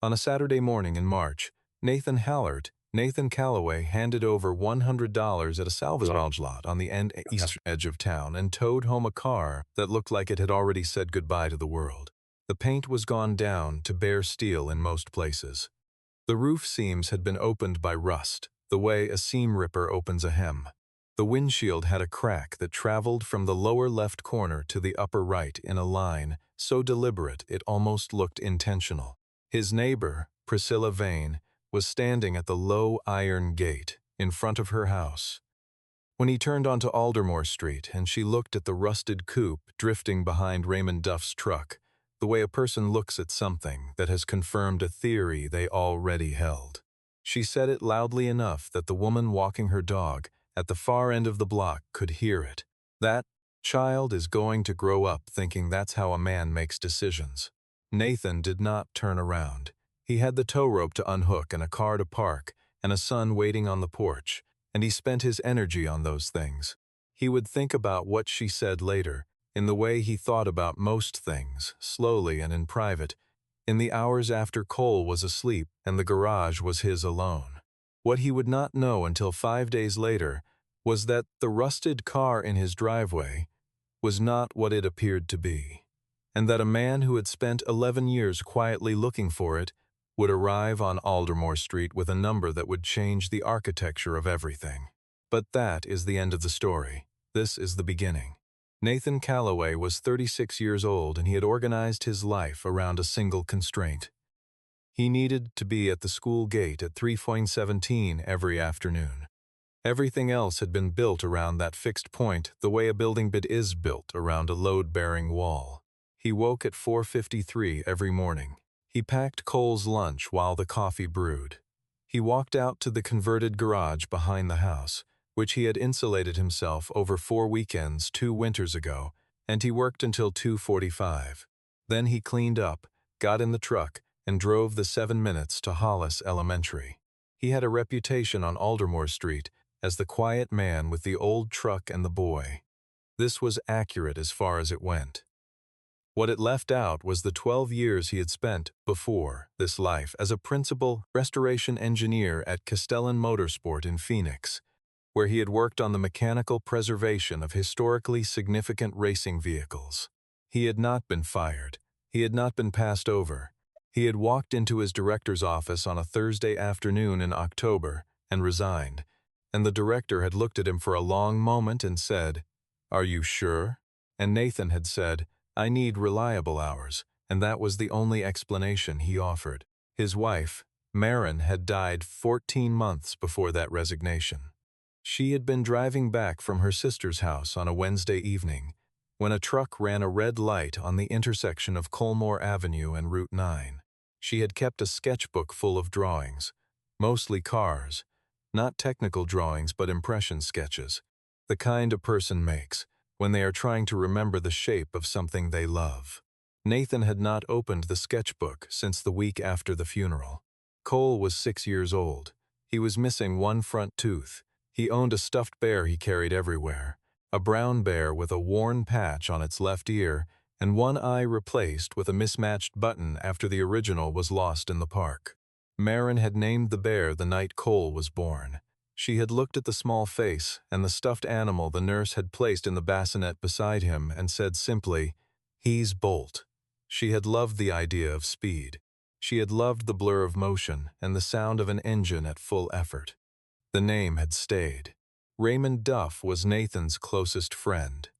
On a Saturday morning in March, Nathan Calloway handed over $100 at a salvage lot on the east edge of town and towed home a car that looked like it had already said goodbye to the world. The paint was gone down to bare steel in most places. The roof seams had been opened by rust, the way a seam ripper opens a hem. The windshield had a crack that traveled from the lower left corner to the upper right in a line so deliberate it almost looked intentional. His neighbor, Priscilla Vane, was standing at the low iron gate in front of her house. When he turned onto Dunmore Street and she looked at the rusted coupe drifting behind Raymond Duff's truck, the way a person looks at something that has confirmed a theory they already held. She said it loudly enough that the woman walking her dog at the far end of the block could hear it. That child is going to grow up thinking that's how a man makes decisions. Nathan did not turn around. He had the tow rope to unhook and a car to park and a son waiting on the porch, and he spent his energy on those things. He would think about what she said later, in the way he thought about most things, slowly and in private, in the hours after Cole was asleep and the garage was his alone. What he would not know until 5 days later was that the rusted car in his driveway was not what it appeared to be, and that a man who had spent 11 years quietly looking for it would arrive on Dunmore Street with a number that would change the architecture of everything. But that is the end of the story. This is the beginning. Nathan Calloway was 36 years old and he had organized his life around a single constraint. He needed to be at the school gate at 3:17 every afternoon. Everything else had been built around that fixed point the way a building bit is built around a load-bearing wall. He woke at 4:53 every morning. He packed Cole's lunch while the coffee brewed. He walked out to the converted garage behind the house, which he had insulated himself over 4 weekends 2 winters ago, and he worked until 2:45. Then he cleaned up, got in the truck, and drove the 7 minutes to Hollis Elementary. He had a reputation on Dunmore Street as the quiet man with the old truck and the boy. This was accurate as far as it went. What it left out was the 12 years he had spent before this life as a principal restoration engineer at Castellan Motorsport in Phoenix, where he had worked on the mechanical preservation of historically significant racing vehicles. He had not been fired. He had not been passed over. He had walked into his director's office on a Thursday afternoon in October and resigned, and the director had looked at him for a long moment and said, "Are you sure?" And Nathan had said, "I need reliable hours," and that was the only explanation he offered. His wife, Marin, had died 14 months before that resignation. She had been driving back from her sister's house on a Wednesday evening when a truck ran a red light on the intersection of Colmore Avenue and Route 9. She had kept a sketchbook full of drawings, mostly cars, not technical drawings but impression sketches, the kind a person makes when they are trying to remember the shape of something they love. Nathan had not opened the sketchbook since the week after the funeral. Cole was 6 years old. He was missing one front tooth. He owned a stuffed bear he carried everywhere, a brown bear with a worn patch on its left ear and one eye replaced with a mismatched button after the original was lost in the park. Marin had named the bear the night Cole was born. She had looked at the small face and the stuffed animal the nurse had placed in the bassinet beside him and said simply, "He's Bolt." She had loved the idea of speed. She had loved the blur of motion and the sound of an engine at full effort. The name had stayed. Raymond Duff was Nathan's closest friend.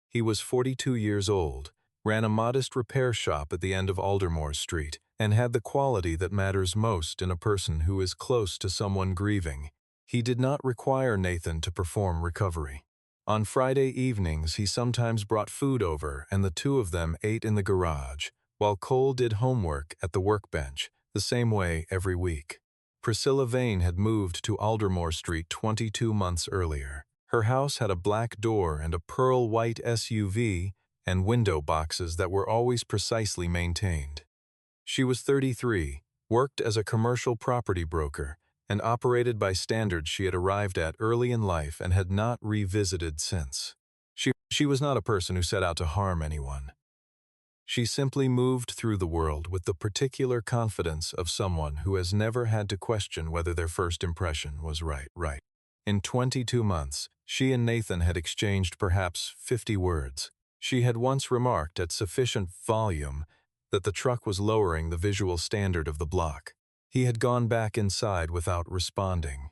He was 42 years old, ran a modest repair shop at the end of Dunmore Street, and had the quality that matters most in a person who is close to someone grieving. He did not require Nathan to perform recovery. On Friday evenings, he sometimes brought food over and the two of them ate in the garage, while Cole did homework at the workbench, the same way every week. Priscilla Vane had moved to Dunmore Street 22 months earlier. Her house had a black door and a pearl-white SUV and window boxes that were always precisely maintained. She was 33, worked as a commercial property broker, and operated by standards she had arrived at early in life and had not revisited since. She was not a person who set out to harm anyone. She simply moved through the world with the particular confidence of someone who has never had to question whether their first impression was right. In 22 months, she and Nathan had exchanged perhaps 50 words. She had once remarked at sufficient volume that the truck was lowering the visual standard of the block. He had gone back inside without responding.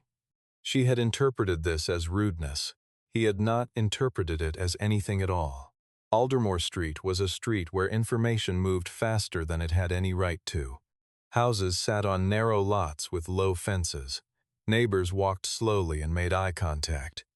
She had interpreted this as rudeness. He had not interpreted it as anything at all. Dunmore Street was a street where information moved faster than it had any right to. Houses sat on narrow lots with low fences. Neighbors walked slowly and made eye contact.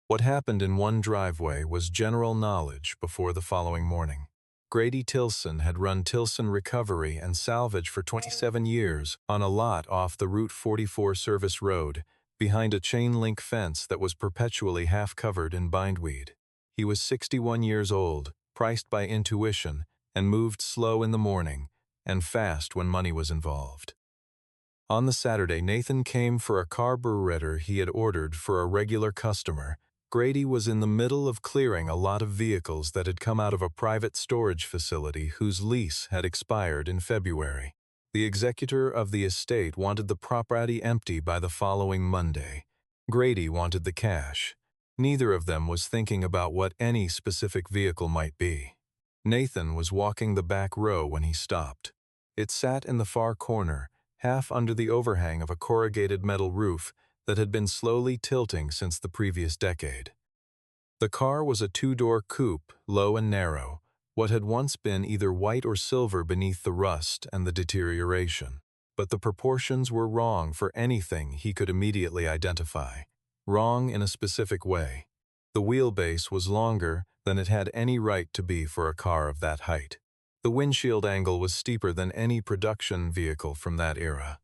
What happened in one driveway was general knowledge before the following morning. Grady Tilson had run Tilson Recovery and Salvage for 27 years on a lot off the Route 44 service road, behind a chain-link fence that was perpetually half-covered in bindweed. He was 61 years old, priced by intuition, and moved slow in the morning, and fast when money was involved. On the Saturday, Nathan came for a carburetor he had ordered for a regular customer. Grady was in the middle of clearing a lot of vehicles that had come out of a private storage facility whose lease had expired in February. The executor of the estate wanted the property empty by the following Monday. Grady wanted the cash. Neither of them was thinking about what any specific vehicle might be. Nathan was walking the back row when he stopped. It sat in the far corner, half under the overhang of a corrugated metal roof that had been slowly tilting since the previous decade. The car was a two-door coupe, low and narrow, what had once been either white or silver beneath the rust and the deterioration. But the proportions were wrong for anything he could immediately identify. Wrong in a specific way. The wheelbase was longer than it had any right to be for a car of that height. The windshield angle was steeper than any production vehicle from that era.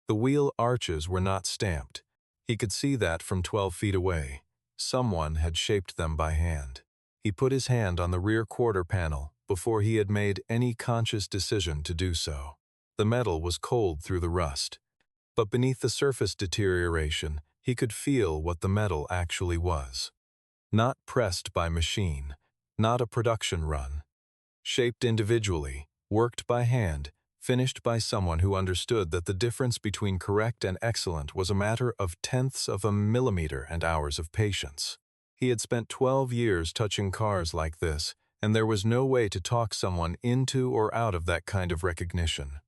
The wheel arches were not stamped. He could see that from 12 feet away. Someone had shaped them by hand. He put his hand on the rear quarter panel before he had made any conscious decision to do so. The metal was cold through the rust, but beneath the surface deterioration, he could feel what the metal actually was. Not pressed by machine, not a production run. Shaped individually, worked by hand, finished by someone who understood that the difference between correct and excellent was a matter of tenths of a millimeter and hours of patience. He had spent 12 years touching cars like this, and there was no way to talk someone into or out of that kind of recognition.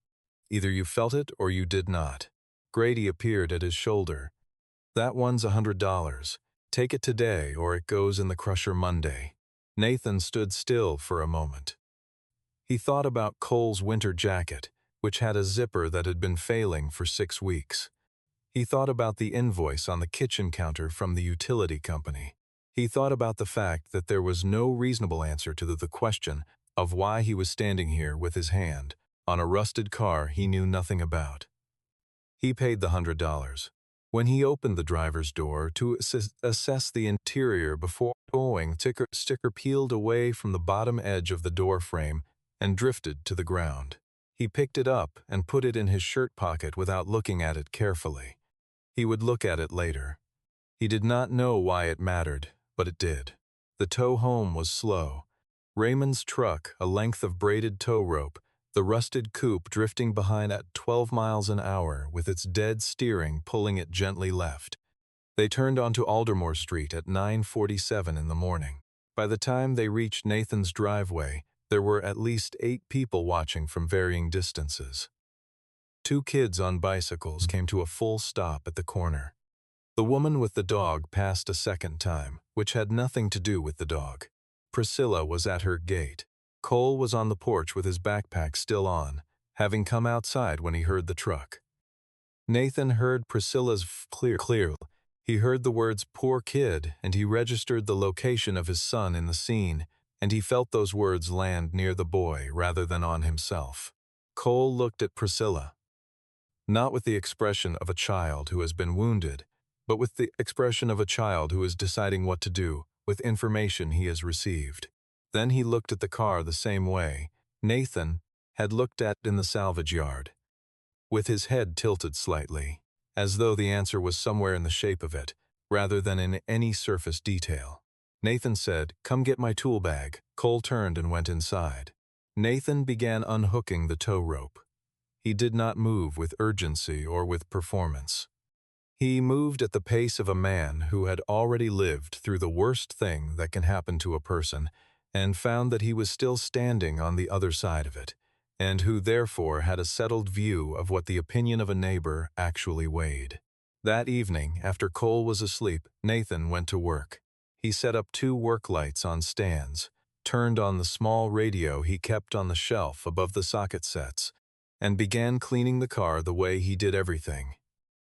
Either you felt it or you did not. Grady appeared at his shoulder. That one's $100. Take it today or it goes in the crusher Monday. Nathan stood still for a moment. He thought about Cole's winter jacket, which had a zipper that had been failing for 6 weeks. He thought about the invoice on the kitchen counter from the utility company. He thought about the fact that there was no reasonable answer to the question of why he was standing here with his hand on a rusted car he knew nothing about. He paid the $100. When he opened the driver's door to assess the interior before going, sticker peeled away from the bottom edge of the door frame and drifted to the ground. He picked it up and put it in his shirt pocket without looking at it carefully. He would look at it later. He did not know why it mattered, but it did. The tow home was slow. Raymond's truck, a length of braided tow rope, the rusted coupe drifting behind at 12 miles an hour with its dead steering pulling it gently left. They turned onto Dunmore Street at 9:47 in the morning. By the time they reached Nathan's driveway, there were at least 8 people watching from varying distances. 2 kids on bicycles came to a full stop at the corner. The woman with the dog passed a second time, which had nothing to do with the dog. Priscilla was at her gate. Cole was on the porch with his backpack still on, having come outside when he heard the truck. Nathan heard Priscilla's clear. He heard the words "poor kid," and he registered the location of his son in the scene, and he felt those words land near the boy rather than on himself. Cole looked at Priscilla, not with the expression of a child who has been wounded, but with the expression of a child who is deciding what to do with information he has received. Then he looked at the car the same way Nathan had looked at in the salvage yard, with his head tilted slightly, as though the answer was somewhere in the shape of it, rather than in any surface detail. Nathan said, "Come get my tool bag." Cole turned and went inside. Nathan began unhooking the tow rope. He did not move with urgency or with performance. He moved at the pace of a man who had already lived through the worst thing that can happen to a person and found that he was still standing on the other side of it, and who therefore had a settled view of what the opinion of a neighbor actually weighed. That evening, after Cole was asleep, Nathan went to work. He set up 2 work lights on stands, turned on the small radio he kept on the shelf above the socket sets, and began cleaning the car the way he did everything.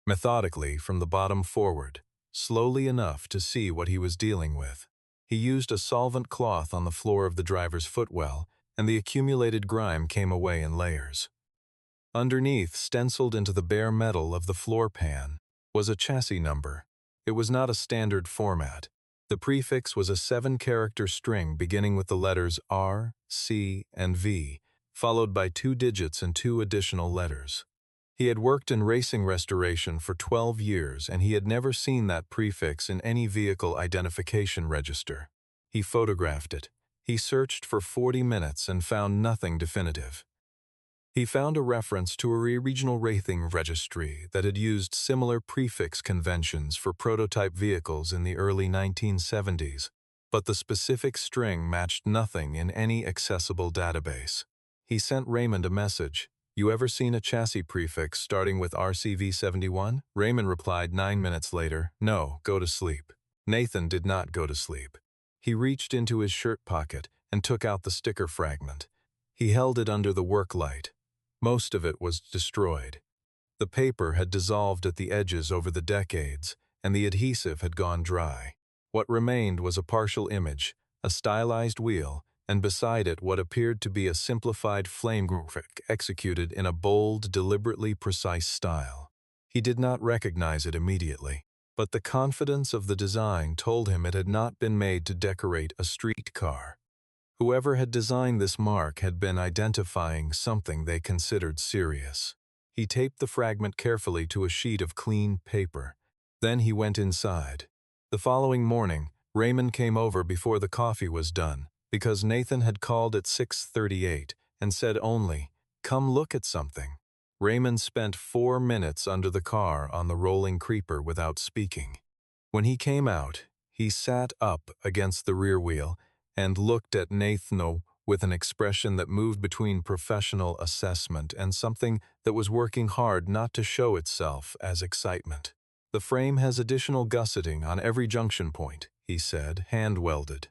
Methodically from the bottom forward, slowly enough to see what he was dealing with. He used a solvent cloth on the floor of the driver's footwell, and the accumulated grime came away in layers. Underneath, stenciled into the bare metal of the floor pan, was a chassis number. It was not a standard format. The prefix was a 7-character string beginning with the letters R, C, and V, followed by 2 digits and 2 additional letters. He had worked in racing restoration for 12 years, and he had never seen that prefix in any vehicle identification register. He photographed it. He searched for 40 minutes and found nothing definitive. He found a reference to a regional racing registry that had used similar prefix conventions for prototype vehicles in the early 1970s, but the specific string matched nothing in any accessible database. He sent Raymond a message. "You ever seen a chassis prefix starting with RCV71? Raymond replied 9 minutes later, "No, go to sleep." Nathan did not go to sleep. He reached into his shirt pocket and took out the sticker fragment. He held it under the work light. Most of it was destroyed. The paper had dissolved at the edges over the decades, and the adhesive had gone dry. What remained was a partial image, a stylized wheel, and beside it what appeared to be a simplified flame graphic executed in a bold, deliberately precise style. He did not recognize it immediately, but the confidence of the design told him it had not been made to decorate a street car. Whoever had designed this mark had been identifying something they considered serious. He taped the fragment carefully to a sheet of clean paper. Then he went inside. The following morning, Raymond came over before the coffee was done, because Nathan had called at 6:38 and said only, "Come look at something." Raymond spent 4 minutes under the car on the rolling creeper without speaking. When he came out, he sat up against the rear wheel and looked at Nathan with an expression that moved between professional assessment and something that was working hard not to show itself as excitement. "The frame has additional gusseting on every junction point," he said, hand-welded.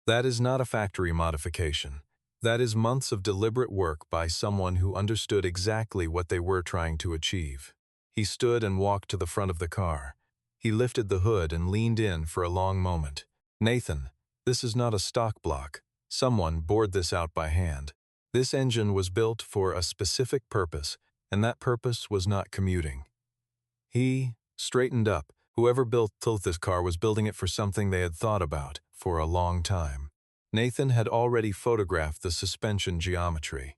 "That is not a factory modification. That is months of deliberate work by someone who understood exactly what they were trying to achieve." He stood and walked to the front of the car. He lifted the hood and leaned in for a long moment. "Nathan, this is not a stock block. Someone bored this out by hand. This engine was built for a specific purpose, and that purpose was not commuting." He straightened up. Whoever built this car was building it for something they had thought about for a long time. Nathan had already photographed the suspension geometry.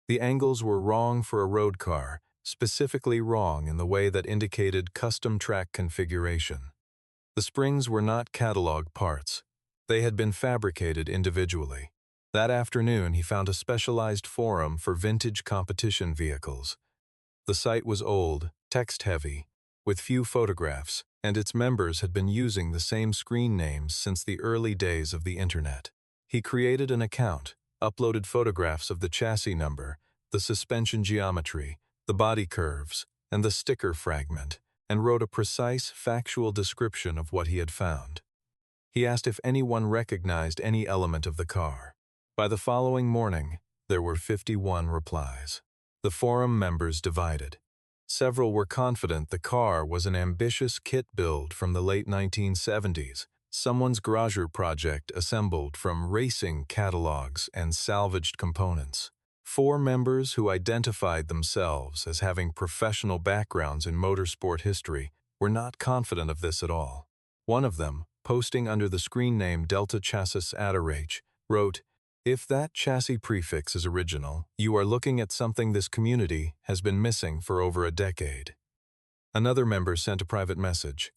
The angles were wrong for a road car, specifically wrong in the way that indicated custom track configuration. The springs were not catalog parts. They had been fabricated individually. That afternoon, he found a specialized forum for vintage competition vehicles. The site was old, text-heavy, with few photographs, and its members had been using the same screen names since the early days of the Internet. He created an account, uploaded photographs of the chassis number, the suspension geometry, the body curves, and the sticker fragment, and wrote a precise, factual description of what he had found. He asked if anyone recognized any element of the car. By the following morning, there were 51 replies. The forum members divided. Several were confident the car was an ambitious kit build from the late 1970s, someone's garage project assembled from racing catalogs and salvaged components. 4 members who identified themselves as having professional backgrounds in motorsport history were not confident of this at all. One of them, posting under the screen name Delta Chassis Adorage, wrote, "If that chassis prefix is original, you are looking at something this community has been missing for over a decade." Another member sent a private message.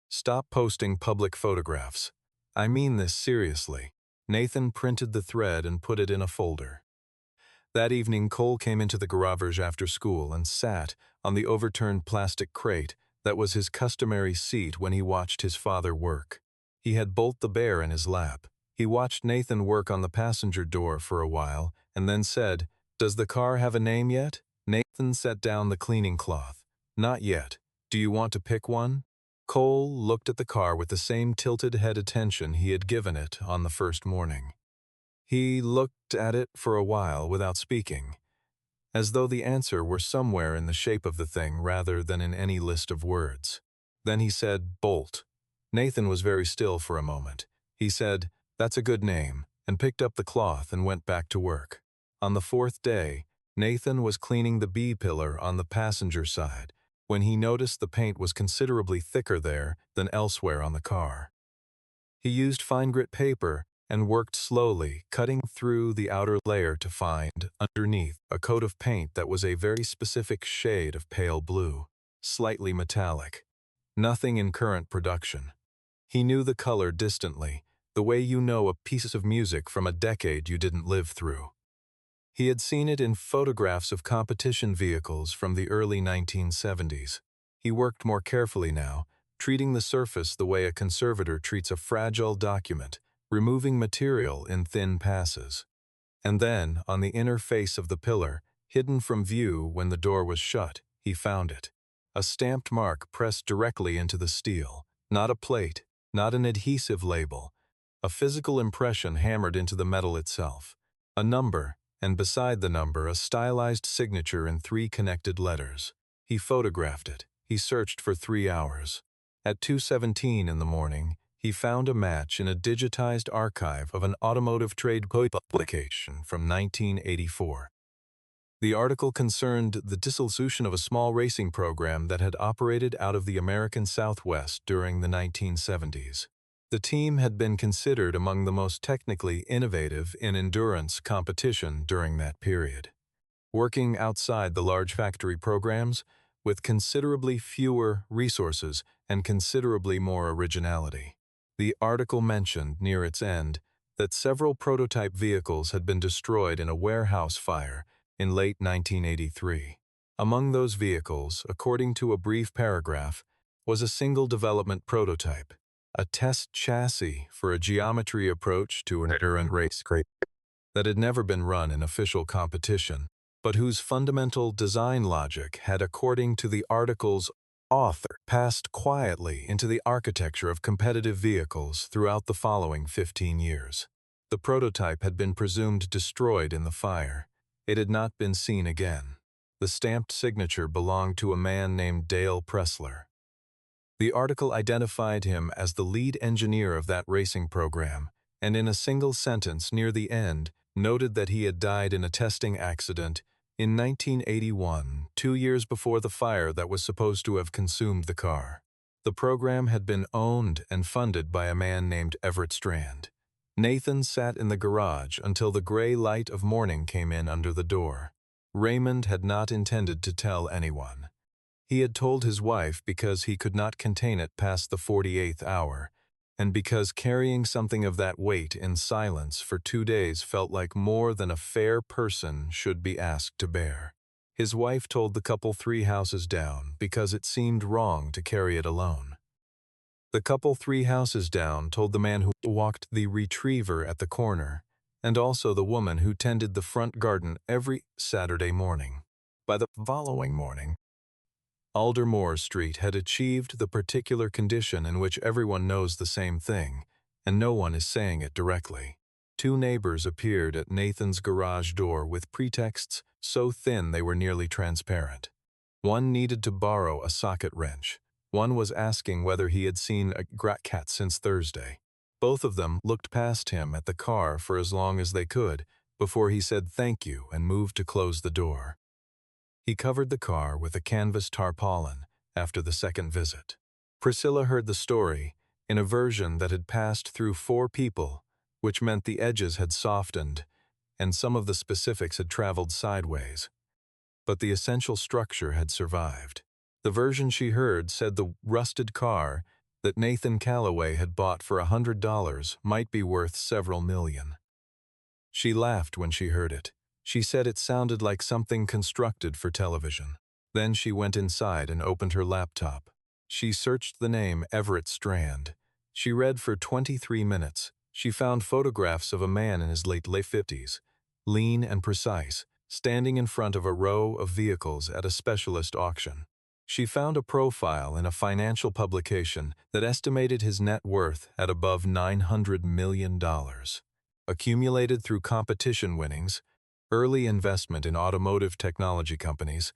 "Stop posting public photographs. I mean this seriously." Nathan printed the thread and put it in a folder. That evening, Cole came into the garage after school and sat on the overturned plastic crate that was his customary seat when he watched his father work. He had Bolt the bear in his lap. He watched Nathan work on the passenger door for a while and then said, "Does the car have a name yet?" Nathan set down the cleaning cloth. "Not yet. Do you want to pick one?" Cole looked at the car with the same tilted head attention he had given it on the first morning. He looked at it for a while without speaking, as though the answer were somewhere in the shape of the thing rather than in any list of words. Then he said, "Bolt." Nathan was very still for a moment. He said, "That's a good name," and picked up the cloth and went back to work. On the fourth day, Nathan was cleaning the B-pillar on the passenger side when he noticed the paint was considerably thicker there than elsewhere on the car. He used fine grit paper and worked slowly, cutting through the outer layer to find, underneath, a coat of paint that was a very specific shade of pale blue, slightly metallic. Nothing in current production. He knew the color distantly, the way you know a piece of music from a decade you didn't live through. He had seen it in photographs of competition vehicles from the early 1970s. He worked more carefully now, treating the surface the way a conservator treats a fragile document, removing material in thin passes. And then, on the inner face of the pillar, hidden from view when the door was shut, he found it. A stamped mark pressed directly into the steel, not a plate, not an adhesive label, a physical impression hammered into the metal itself. A number, and beside the number a stylized signature in 3 connected letters. He photographed it. He searched for 3 hours. At 2:17 in the morning, he found a match in a digitized archive of an automotive trade publication from 1984. The article concerned the dissolution of a small racing program that had operated out of the American Southwest during the 1970s. The team had been considered among the most technically innovative in endurance competition during that period. Working outside the large factory programs, with considerably fewer resources and considerably more originality. The article mentioned, near its end, that several prototype vehicles had been destroyed in a warehouse fire in late 1983. Among those vehicles, according to a brief paragraph, was a single development prototype, a test chassis for a geometry approach to an endurance race that had never been run in official competition, but whose fundamental design logic had, according to the article's author, passed quietly into the architecture of competitive vehicles throughout the following 15 years. The prototype had been presumed destroyed in the fire. It had not been seen again. The stamped signature belonged to a man named Dale Pressler. The article identified him as the lead engineer of that racing program, and in a single sentence near the end, noted that he had died in a testing accident in 1981, 2 years before the fire that was supposed to have consumed the car. The program had been owned and funded by a man named Everett Strand. Nathan sat in the garage until the gray light of morning came in under the door. Raymond had not intended to tell anyone. He had told his wife because he could not contain it past the 48th hour, and because carrying something of that weight in silence for 2 days felt like more than a fair person should be asked to bear. His wife told the couple 3 houses down because it seemed wrong to carry it alone. The couple 3 houses down told the man who walked the retriever at the corner, and also the woman who tended the front garden every Saturday morning. By the following morning, Dunmore Street had achieved the particular condition in which everyone knows the same thing, and no one is saying it directly. 2 neighbors appeared at Nathan's garage door with pretexts so thin they were nearly transparent. One needed to borrow a socket wrench. One was asking whether he had seen a cat since Thursday. Both of them looked past him at the car for as long as they could before he said thank you and moved to close the door. He covered the car with a canvas tarpaulin after the second visit. Priscilla heard the story in a version that had passed through 4 people, which meant the edges had softened and some of the specifics had traveled sideways. But the essential structure had survived. The version she heard said the rusted car that Nathan Callaway had bought for $100 might be worth several million. She laughed when she heard it. She said it sounded like something constructed for television. Then she went inside and opened her laptop. She searched the name Everett Strand. She read for 23 minutes. She found photographs of a man in his late 50s, lean and precise, standing in front of a row of vehicles at a specialist auction. She found a profile in a financial publication that estimated his net worth at above $900 million. Accumulated through competition winnings, early investment in automotive technology companies,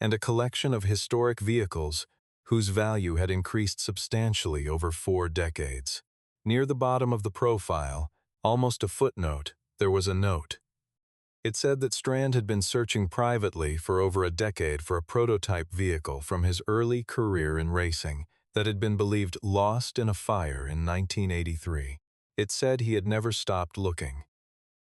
and a collection of historic vehicles whose value had increased substantially over 4 decades. Near the bottom of the profile, almost a footnote, there was a note. It said that Strand had been searching privately for over a decade for a prototype vehicle from his early career in racing that had been believed lost in a fire in 1983. It said he had never stopped looking.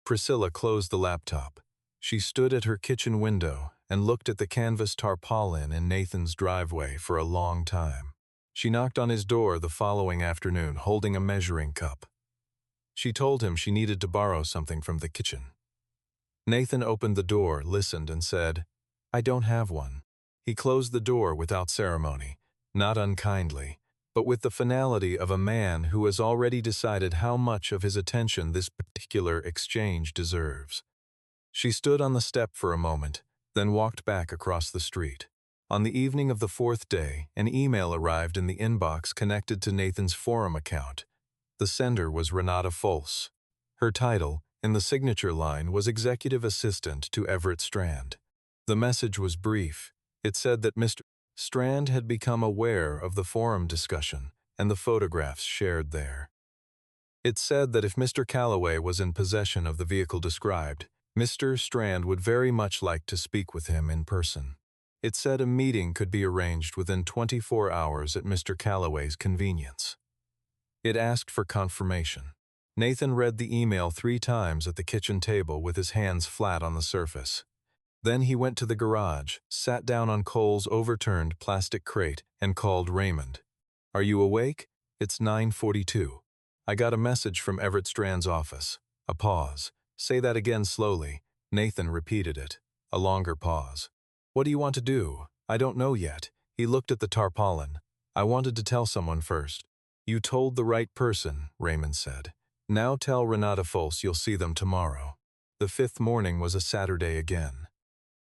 Priscilla closed the laptop. She stood at her kitchen window and looked at the canvas tarpaulin in Nathan's driveway for a long time. She knocked on his door the following afternoon holding a measuring cup. She told him she needed to borrow something from the kitchen. Nathan opened the door, listened, and said, "I don't have one." He closed the door without ceremony, not unkindly, but with the finality of a man who has already decided how much of his attention this particular exchange deserves. She stood on the step for a moment, then walked back across the street. On the evening of the 4th day, an email arrived in the inbox connected to Nathan's forum account. The sender was Renata Folse. Her title, in the signature line, was Executive Assistant to Everett Strand. The message was brief. It said that Mr. Strand had become aware of the forum discussion and the photographs shared there. It said that if Mr. Calloway was in possession of the vehicle described, Mr. Strand would very much like to speak with him in person. It said a meeting could be arranged within 24 hours at Mr. Calloway's convenience. It asked for confirmation. Nathan read the email 3 times at the kitchen table with his hands flat on the surface. Then he went to the garage, sat down on Cole's overturned plastic crate, and called Raymond. "Are you awake? It's 9:42. I got a message from Everett Strand's office." A pause. "Say that again slowly." Nathan repeated it. A longer pause. "What do you want to do?" "I don't know yet." He looked at the tarpaulin. "I wanted to tell someone first." "You told the right person," Raymond said. "Now tell Renata Folse you'll see them tomorrow." The 5th morning was a Saturday again.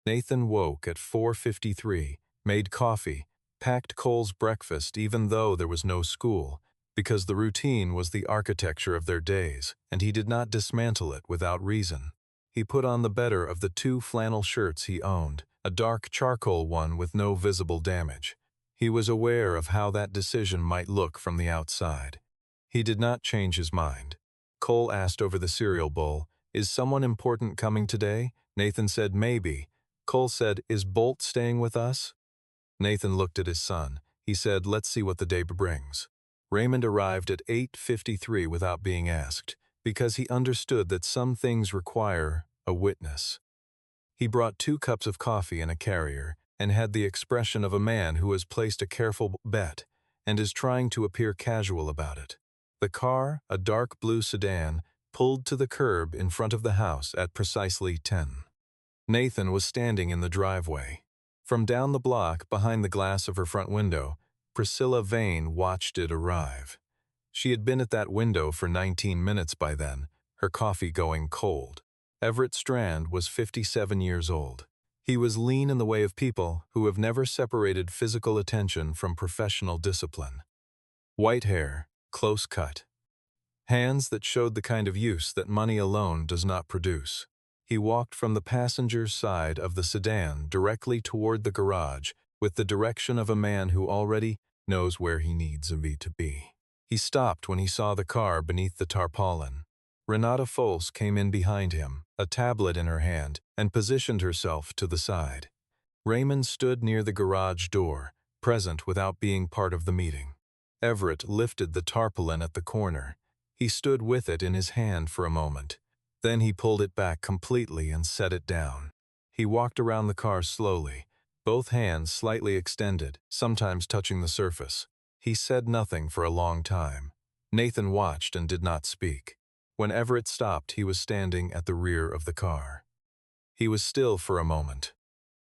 Nathan woke at 4:53, made coffee, packed Cole's breakfast even though there was no school, because the routine was the architecture of their days, and he did not dismantle it without reason. He put on the better of the 2 flannel shirts he owned, a dark charcoal one with no visible damage. He was aware of how that decision might look from the outside. He did not change his mind. Cole asked over the cereal bowl, "Is someone important coming today?" Nathan said, "Maybe." Cole said, "Is Bolt staying with us?" Nathan looked at his son. He said, "Let's see what the day brings." Raymond arrived at 8:53 without being asked, because he understood that some things require a witness. He brought 2 cups of coffee in a carrier and had the expression of a man who has placed a careful bet and is trying to appear casual about it. The car, a dark blue sedan, pulled to the curb in front of the house at precisely 10. Nathan was standing in the driveway. From down the block, behind the glass of her front window, Priscilla Vane watched it arrive. She had been at that window for 19 minutes by then, her coffee going cold. Everett Strand was 57 years old. He was lean in the way of people who have never separated physical attention from professional discipline. White hair, close cut. Hands that showed the kind of use that money alone does not produce. He walked from the passenger's side of the sedan directly toward the garage with the direction of a man who already knows where he needs to be. He stopped when he saw the car beneath the tarpaulin. Renata Folse came in behind him, a tablet in her hand, and positioned herself to the side. Raymond stood near the garage door, present without being part of the meeting. Everett lifted the tarpaulin at the corner. He stood with it in his hand for a moment. Then he pulled it back completely and set it down. He walked around the car slowly, both hands slightly extended, sometimes touching the surface. He said nothing for a long time. Nathan watched and did not speak. When Everett stopped, he was standing at the rear of the car. He was still for a moment.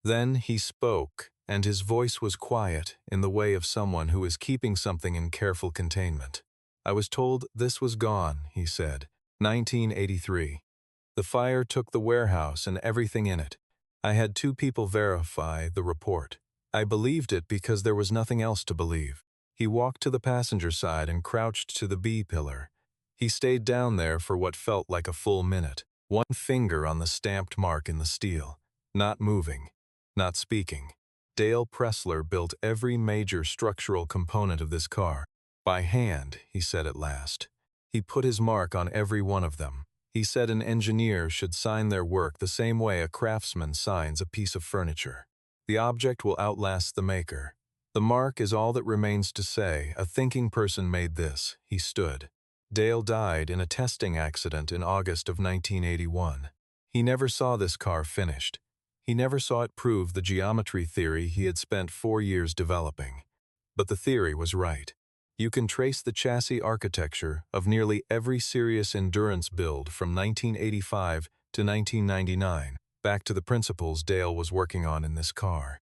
Then he spoke, and his voice was quiet in the way of someone who is keeping something in careful containment. I was told this was gone, he said. 1983. The fire took the warehouse and everything in it. I had 2 people verify the report. I believed it because there was nothing else to believe. He walked to the passenger side and crouched to the B-pillar. He stayed down there for what felt like a full minute, one finger on the stamped mark in the steel, not moving, not speaking. Dale Pressler built every major structural component of this car. By hand, he said at last. He put his mark on every one of them. He said an engineer should sign their work the same way a craftsman signs a piece of furniture. The object will outlast the maker. The mark is all that remains to say, a thinking person made this. He stood. Dale died in a testing accident in August of 1981. He never saw this car finished. He never saw it prove the geometry theory he had spent 4 years developing. But the theory was right. You can trace the chassis architecture of nearly every serious endurance build from 1985 to 1999, back to the principles Dale was working on in this car.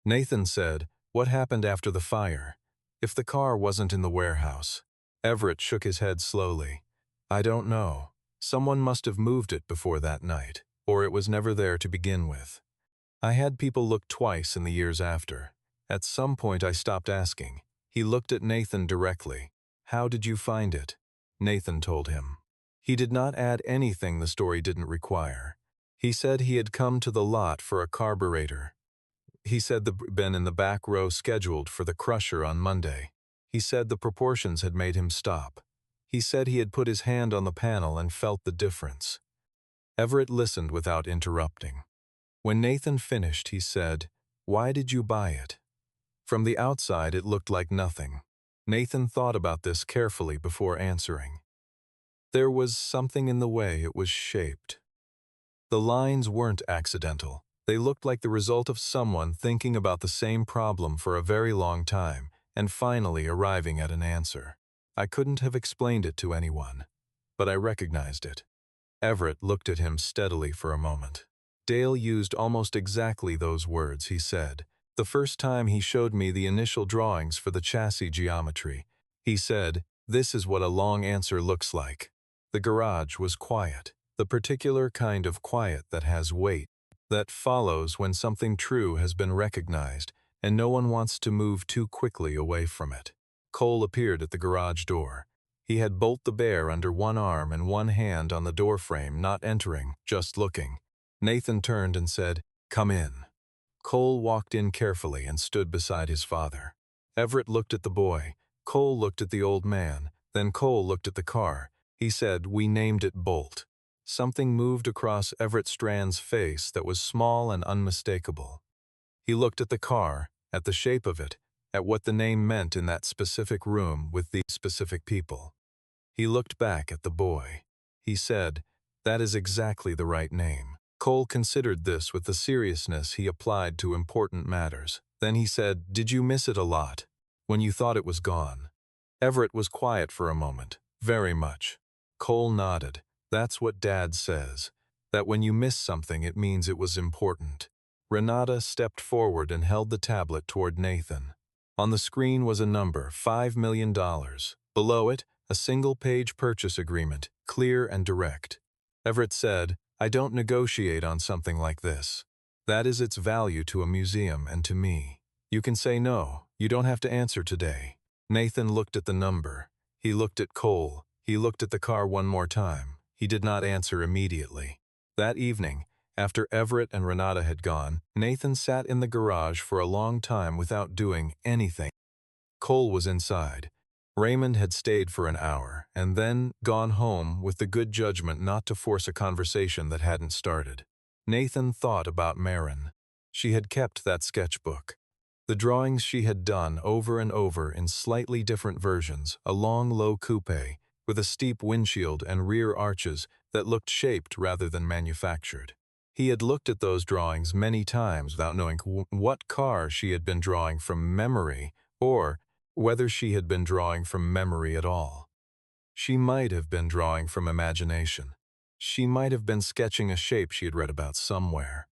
Nathan said, "What happened after the fire? If the car wasn't in the warehouse?" Everett shook his head slowly. "I don't know. Someone must have moved it before that night, or it was never there to begin with. I had people look twice in the years after. At some point I stopped asking. He looked at Nathan directly. How did you find it? Nathan told him. He did not add anything the story didn't require. He said he had come to the lot for a carburetor. He said the been in the back row scheduled for the crusher on Monday. He said the proportions had made him stop. He said he had put his hand on the panel and felt the difference. Everett listened without interrupting. When Nathan finished, he said, "Why did you buy it?" From the outside, it looked like nothing. Nathan thought about this carefully before answering. There was something in the way it was shaped. The lines weren't accidental. They looked like the result of someone thinking about the same problem for a very long time and finally arriving at an answer. I couldn't have explained it to anyone, but I recognized it. Everett looked at him steadily for a moment. Dale used almost exactly those words, he said. The first time he showed me the initial drawings for the chassis geometry, he said, "This is what a long answer looks like." The garage was quiet, the particular kind of quiet that has weight, that follows when something true has been recognized and no one wants to move too quickly away from it. Cole appeared at the garage door. He had Bolt the Bear under one arm and one hand on the doorframe, not entering, just looking. Nathan turned and said, "Come in." Cole walked in carefully and stood beside his father. Everett looked at the boy. Cole looked at the old man. Then Cole looked at the car. He said, "We named it Bolt." Something moved across Everett Strand's face that was small and unmistakable. He looked at the car, at the shape of it, at what the name meant in that specific room with these specific people. He looked back at the boy. He said, "That is exactly the right name." Cole considered this with the seriousness he applied to important matters. Then he said, "Did you miss it a lot, when you thought it was gone?" Everett was quiet for a moment. "Very much." Cole nodded. "That's what Dad says, that when you miss something it means it was important." Renata stepped forward and held the tablet toward Nathan. On the screen was a number, $5 million. Below it, a single-page purchase agreement, clear and direct. Everett said, "I don't negotiate on something like this. That is its value to a museum and to me. You can say no. You don't have to answer today." Nathan looked at the number. He looked at Cole. He looked at the car one more time. He did not answer immediately. That evening, after Everett and Renata had gone, Nathan sat in the garage for a long time without doing anything. Cole was inside. Raymond had stayed for an hour, and then gone home with the good judgment not to force a conversation that hadn't started. Nathan thought about Marin. She had kept that sketchbook. The drawings she had done over and over in slightly different versions, a long, low coupe, with a steep windshield and rear arches that looked shaped rather than manufactured. He had looked at those drawings many times without knowing what car she had been drawing from memory, or whether she had been drawing from memory at all. She might have been drawing from imagination. She might have been sketching a shape she had read about somewhere.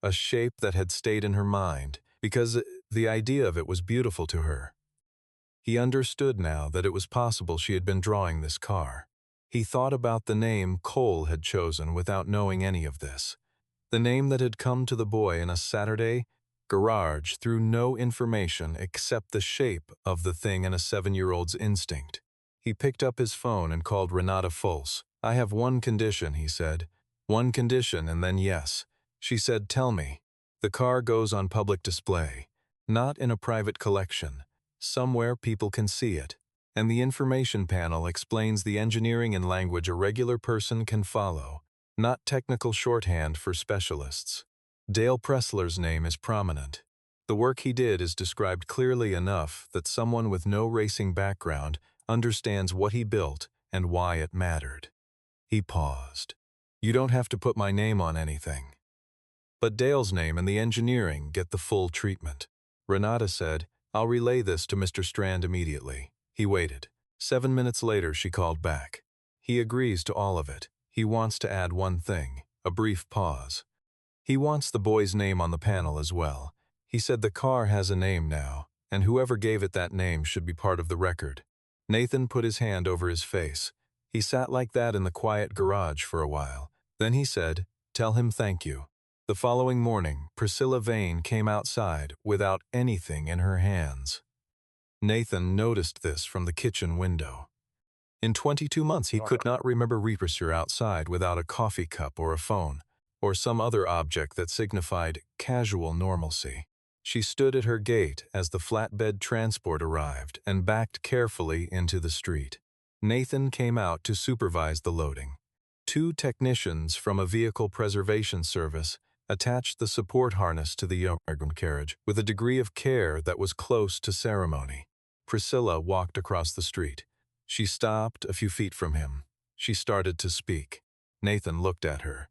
A shape that had stayed in her mind, because the idea of it was beautiful to her. He understood now that it was possible she had been drawing this car. He thought about the name Cole had chosen without knowing any of this. The name that had come to the boy in a Saturday garage through no information except the shape of the thing and a 7-year-old's instinct. He picked up his phone and called Renata Fulse. "I have one condition," he said. "One condition and then yes." She said, "Tell me." "The car goes on public display. Not in a private collection. Somewhere people can see it. And the information panel explains the engineering and language a regular person can follow, not technical shorthand for specialists. Dale Pressler's name is prominent. The work he did is described clearly enough that someone with no racing background understands what he built and why it mattered." He paused. "You don't have to put my name on anything. But Dale's name and the engineering get the full treatment." Renata said, "I'll relay this to Mr. Strand immediately." He waited. 7 minutes later she called back. "He agrees to all of it. He wants to add one thing." A brief pause. "He wants the boy's name on the panel as well. He said the car has a name now, and whoever gave it that name should be part of the record." Nathan put his hand over his face. He sat like that in the quiet garage for a while. Then he said, "Tell him thank you." The following morning, Priscilla Vane came outside without anything in her hands. Nathan noticed this from the kitchen window. In 22 months he could not remember Reaperser outside without a coffee cup or a phone, or some other object that signified casual normalcy. She stood at her gate as the flatbed transport arrived and backed carefully into the street. Nathan came out to supervise the loading. 2 technicians from a vehicle preservation service attached the support harness to the carriage with a degree of care that was close to ceremony. Priscilla walked across the street. She stopped a few feet from him. She started to speak. Nathan looked at her.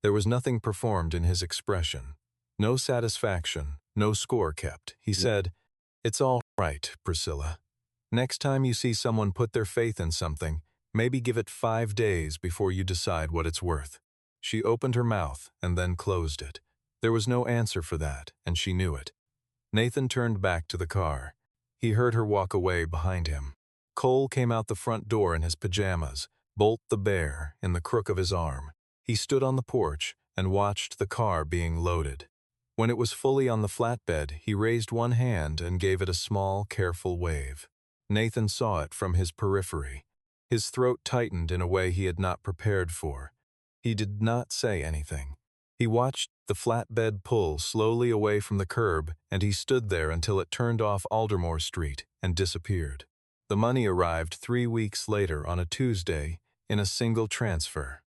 There was nothing performed in his expression. No satisfaction, no score kept. He said, "It's all right, Priscilla. Next time you see someone put their faith in something, maybe give it 5 days before you decide what it's worth." She opened her mouth and then closed it. There was no answer for that, and she knew it. Nathan turned back to the car. He heard her walk away behind him. Cole came out the front door in his pajamas, Bolt the bear in the crook of his arm. He stood on the porch and watched the car being loaded. When it was fully on the flatbed, he raised one hand and gave it a small, careful wave. Nathan saw it from his periphery. His throat tightened in a way he had not prepared for. He did not say anything. He watched the flatbed pull slowly away from the curb, and he stood there until it turned off Dunmore Street and disappeared. The money arrived 3 weeks later on a Tuesday in a single transfer.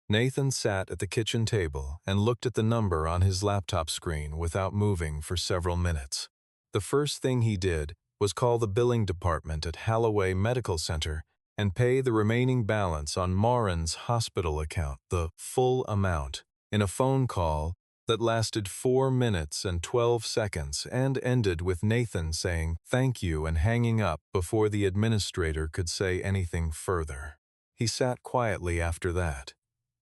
Nathan sat at the kitchen table and looked at the number on his laptop screen without moving for several minutes. The first thing he did was call the billing department at Halloway Medical Center and pay the remaining balance on Morin's hospital account, the full amount, in a phone call that lasted 4 minutes and 12 seconds and ended with Nathan saying thank you and hanging up before the administrator could say anything further. He sat quietly after that.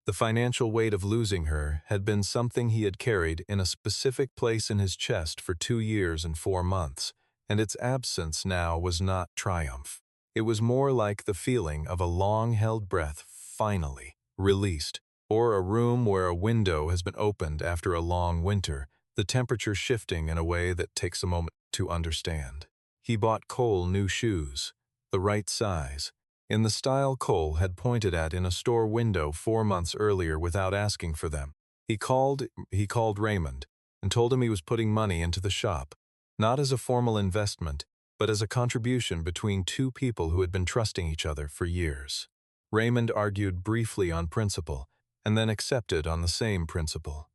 The financial weight of losing her had been something he had carried in a specific place in his chest for 2 years and 4 months, and its absence now was not triumph. It was more like the feeling of a long-held breath finally released, or a room where a window has been opened after a long winter, the temperature shifting in a way that takes a moment to understand. He bought Cole new shoes, the right size, in the style Cole had pointed at in a store window 4 months earlier without asking for them. He called Raymond and told him he was putting money into the shop, not as a formal investment, but as a contribution between 2 people who had been trusting each other for years. Raymond argued briefly on principle, and then accepted on the same principle.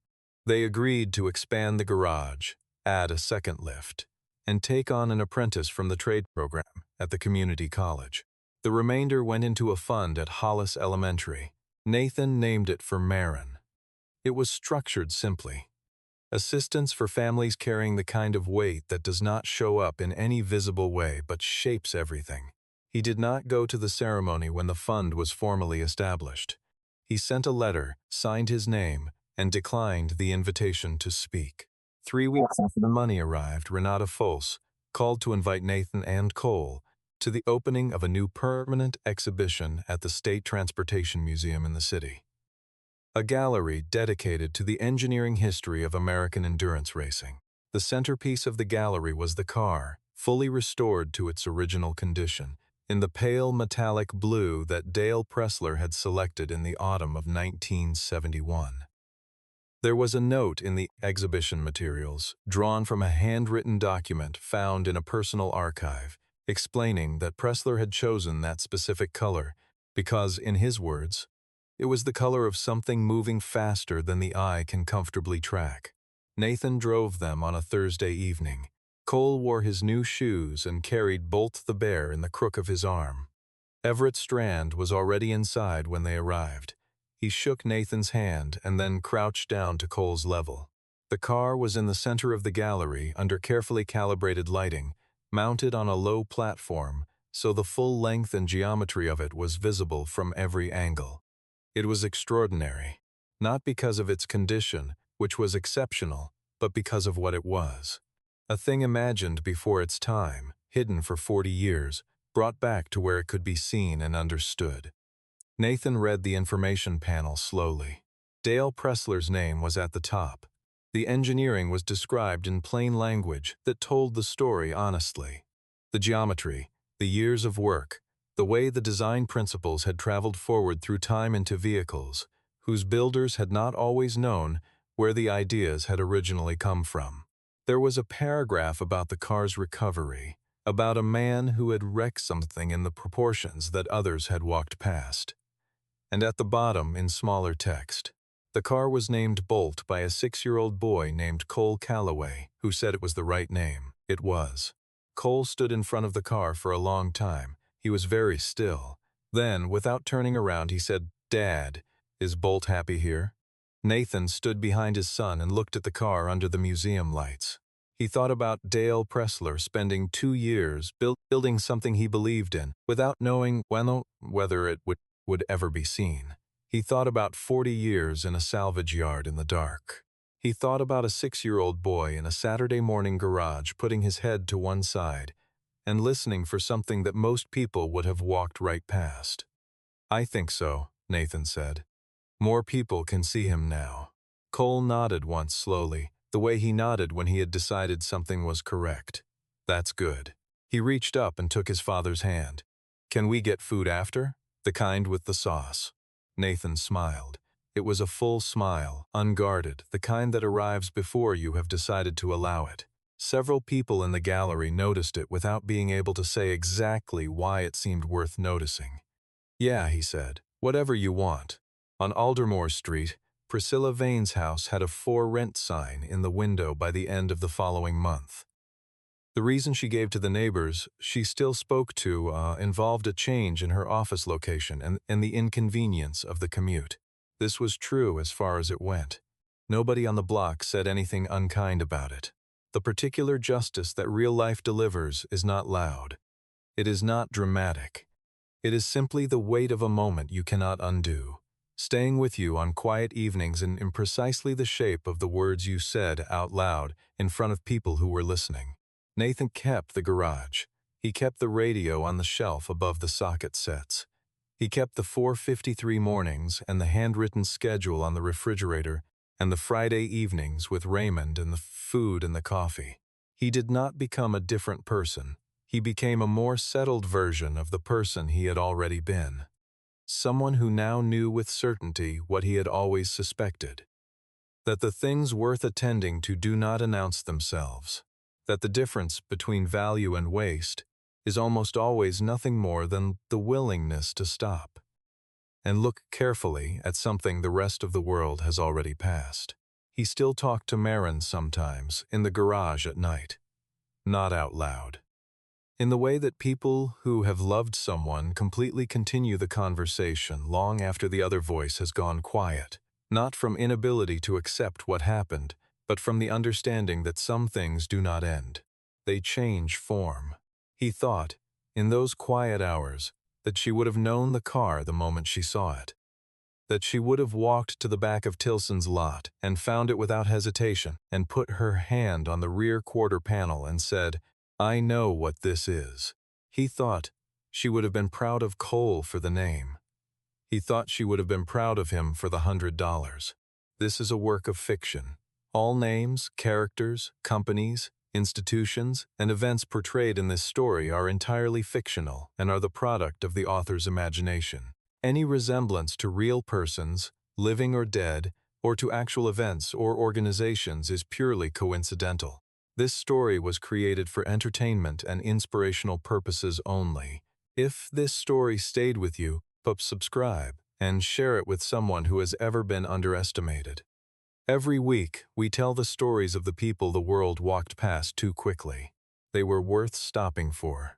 They agreed to expand the garage, add a second lift, and take on an apprentice from the trade program at the community college. The remainder went into a fund at Hollis Elementary. Nathan named it for Marin. It was structured simply. Assistance for families carrying the kind of weight that does not show up in any visible way but shapes everything. He did not go to the ceremony when the fund was formally established. He sent a letter, signed his name, and declined the invitation to speak. 3 weeks after the money arrived, Renata Fols called to invite Nathan and Cole to the opening of a new permanent exhibition at the State Transportation Museum in the city. A gallery dedicated to the engineering history of American endurance racing. The centerpiece of the gallery was the car, fully restored to its original condition, in the pale metallic blue that Dale Pressler had selected in the autumn of 1971. There was a note in the exhibition materials, drawn from a handwritten document found in a personal archive, explaining that Pressler had chosen that specific color because, in his words, it was the color of something moving faster than the eye can comfortably track. Nathan drove them on a Thursday evening. Cole wore his new shoes and carried Bolt the bear in the crook of his arm. Everett Strand was already inside when they arrived. He shook Nathan's hand and then crouched down to Cole's level. The car was in the center of the gallery under carefully calibrated lighting, mounted on a low platform, so the full length and geometry of it was visible from every angle. It was extraordinary, not because of its condition, which was exceptional, but because of what it was. A thing imagined before its time, hidden for 40 years, brought back to where it could be seen and understood. Nathan read the information panel slowly. Dale Pressler's name was at the top. The engineering was described in plain language that told the story honestly. The geometry, the years of work, the way the design principles had traveled forward through time into vehicles, whose builders had not always known where the ideas had originally come from. There was a paragraph about the car's recovery, about a man who had wrecked something in the proportions that others had walked past. And at the bottom, in smaller text, the car was named Bolt by a 6-year-old boy named Cole Calloway, who said it was the right name. It was. Cole stood in front of the car for a long time. He was very still. Then, without turning around, he said, "Dad, is Bolt happy here?" Nathan stood behind his son and looked at the car under the museum lights. He thought about Dale Pressler spending 2 years building something he believed in, without knowing whether it would ever be seen. He thought about 40 years in a salvage yard in the dark. He thought about a 6-year-old boy in a Saturday morning garage putting his head to one side and listening for something that most people would have walked right past. "I think so," Nathan said. "More people can see him now." Cole nodded once slowly, the way he nodded when he had decided something was correct. "That's good." He reached up and took his father's hand. "Can we get food after? The kind with the sauce?" Nathan smiled. It was a full smile, unguarded, the kind that arrives before you have decided to allow it. Several people in the gallery noticed it without being able to say exactly why it seemed worth noticing. "Yeah," he said, "whatever you want." On Dunmore Street, Priscilla Vane's house had a "for rent" sign in the window by the end of the following month. The reason she gave to the neighbors she still spoke to involved a change in her office location and the inconvenience of the commute. This was true as far as it went. Nobody on the block said anything unkind about it. The particular justice that real life delivers is not loud. It is not dramatic. It is simply the weight of a moment you cannot undo, staying with you on quiet evenings and in precisely the shape of the words you said out loud in front of people who were listening. Nathan kept the garage. He kept the radio on the shelf above the socket sets. He kept the 4:53 mornings and the handwritten schedule on the refrigerator and the Friday evenings with Raymond and the food and the coffee. He did not become a different person. He became a more settled version of the person he had already been. Someone who now knew with certainty what he had always suspected. That the things worth attending to do not announce themselves. That the difference between value and waste is almost always nothing more than the willingness to stop and look carefully at something the rest of the world has already passed. He still talked to Marin sometimes in the garage at night, not out loud. In the way that people who have loved someone completely continue the conversation long after the other voice has gone quiet, not from inability to accept what happened, but from the understanding that some things do not end. They change form. He thought, in those quiet hours, that she would have known the car the moment she saw it. that she would have walked to the back of Tilson's lot and found it without hesitation and put her hand on the rear quarter panel and said, "I know what this is." He thought she would have been proud of Cole for the name. He thought she would have been proud of him for the $100. This is a work of fiction. All names, characters, companies, institutions, and events portrayed in this story are entirely fictional and are the product of the author's imagination. Any resemblance to real persons, living or dead, or to actual events or organizations is purely coincidental. This story was created for entertainment and inspirational purposes only. If this story stayed with you, subscribe and share it with someone who has ever been underestimated. Every week, we tell the stories of the people the world walked past too quickly. They were worth stopping for.